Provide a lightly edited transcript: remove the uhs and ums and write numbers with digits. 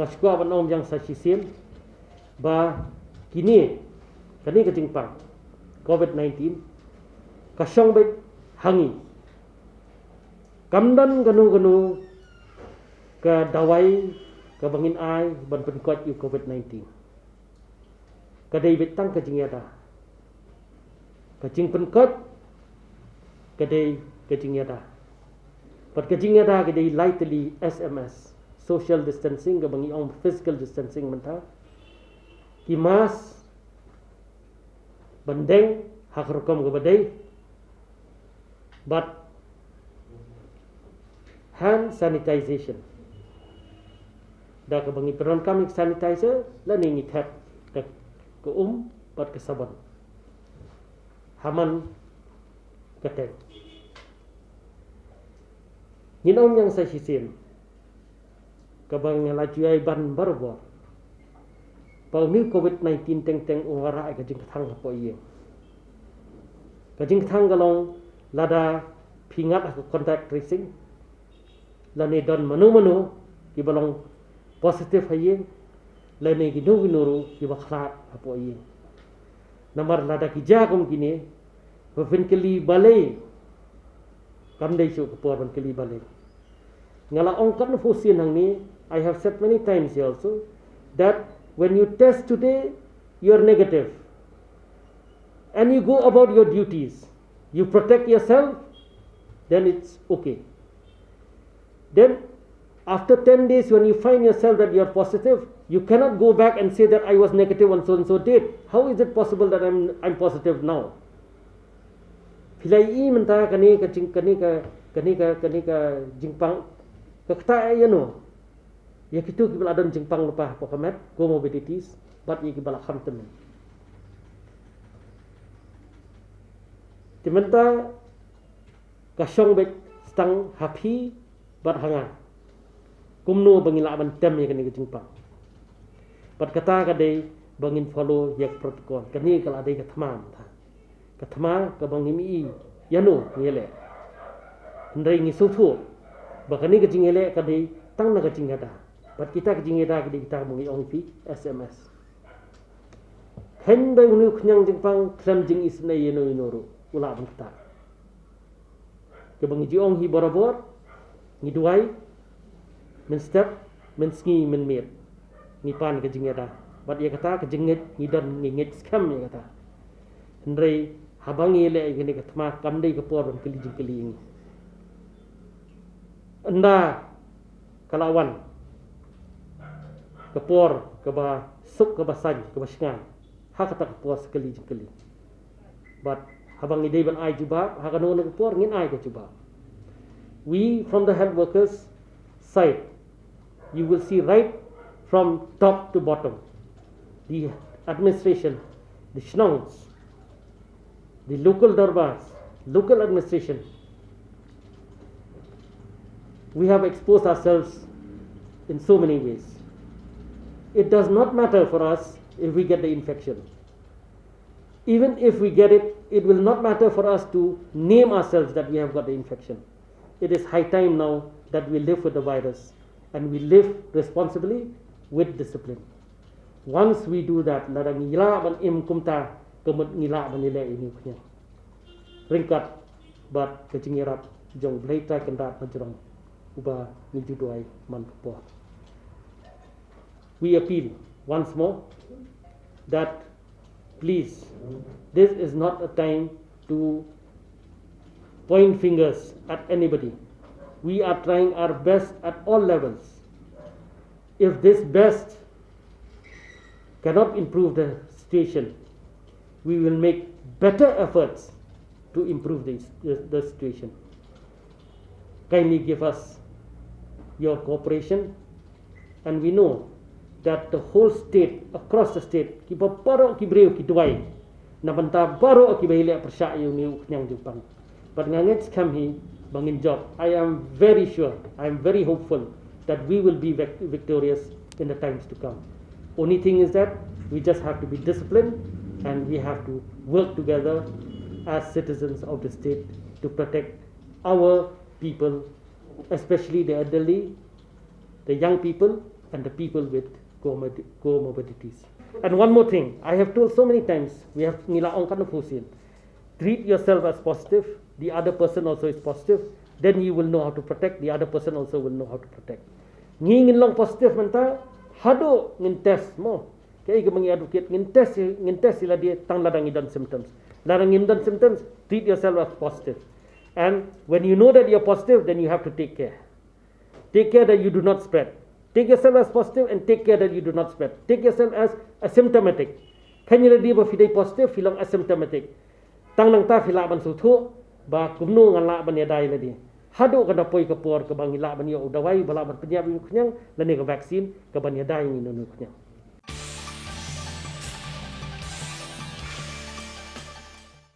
ngashkua banom yang sachisim ba kini ke jingpang COVID-19 kasyong bet hangi kamdan ganu ke dawai ke bangin ai ban penkot yu COVID-19 kadai betang ke jingyada ke jing penkot kadai ke jingyada pat ke jingyada kadai lightly SMS social distancing ke bangi on physical distancing mentah kimas bandeng hak rekom ke badai but hand sanitization dah ke bangi peron kami sanitizer la ni tap ke pat ke sabon haman kateng nginom yang saya sisim kabang lajuai ban barbo pau ni COVID-19 teng ungara ka jing thang po ye ka jing thang galong lada pingat aku contact tracing lani don manu ki balong positif haye lani ginu ki bakhlat po ye namar lada ki jagum kini pevin keli balai kamdai chu por ban keli balai ngala ongkat fusin hang ni I have said many times here also that when you test today, you are negative. And you go about your duties. You protect yourself, then it's okay. Then, after 10 days, when you find yourself that you are positive, you cannot go back and say that I was negative and so did. How is it possible that I'm positive now? Pilai mentah kani ka jingpang kakta ayano. Ya kitu kibal adon jingpang lupa pokamet comorbidities but ya kibal khamtem timenta kasyong bet stang happy but hanga kumno bangila ban tem ya kani jingpang but kata kadai bangin follow yak protocol kani kala adai ka thama ka bangimi yano ngele ndai ngi sutu bakani ka jingele kadai tang na ka jingada but kita kejingeda kita mengi ongpi SMS hen bai unu knyang jingpang klam jing isna yeno inoru ula banta ke bangi jiong hi borobor ngi duai men step men ski men mir ni pan kejingeda but ya kata kejinget ni don ngit scam ya kata hendrai habangi le gini katma kamdai ke por keli jingkeli ini anda kalawan kepor keba suk keba saj keba shingan ha kata kepor sekali jengkeli but habang idai ban ai juba ha kanu ne kepor ngin ai ke juba we from the health workers side you will see right from top to bottom the administration the shnongs the local darbars local administration we have exposed ourselves in so many ways. It does not matter for us if we get the infection. Even if we get it, it will not matter for us to name ourselves that we have got the infection. It is high time now that we live with the virus and we live responsibly with discipline. Once we do that, ladang ngila ban im kumta kemut ngila ban nilai ini punya. Ringkat bat kecingirap jong blai ta kendat majrong uba nijuduai man po. We appeal once more that please, this is not a time to point fingers at anybody. We are trying our best at all levels. If this best cannot improve the situation, we will make better efforts to improve the situation. Kindly give us your cooperation, and we know that the whole state, across the state, ki paro ki breu ki duai na banta baro ki baile persya yu ni nyang Jepang but ngangets kam hi bangin job. I am very sure, I am very hopeful that we will be victorious in the times to come. Only thing is that we just have to be disciplined and we have to work together as citizens of the state to protect our people, especially the elderly, the young people, and the people with comorbidities. And one more thing, I have told so many times, we have nila ong kan pusin. Treat yourself as positive, the other person also is positive, then you will know how to protect, the other person also will know how to protect. Ngingin long positive menta, hado ngin test mo. Kaya ika mangi advocate ngin test sila dia tang ladang idan symptoms. Ladang idan symptoms, treat yourself as positive. And when you know that you're positive, then you have to take care. Take care that you do not spread. Take yourself as positive and take care that you do not spread. Take yourself as asymptomatic. Kanya dia berfidai positif, filang asymptomatic. Tang nang ta filak ban sutu, ba kumnu ngan la ban yadai ladi. Hadu kana poi kapor ke bang ila ban yo udawai bala ban penyab kunyang lani ke vaksin ke ban yadai ni nunu kunyang.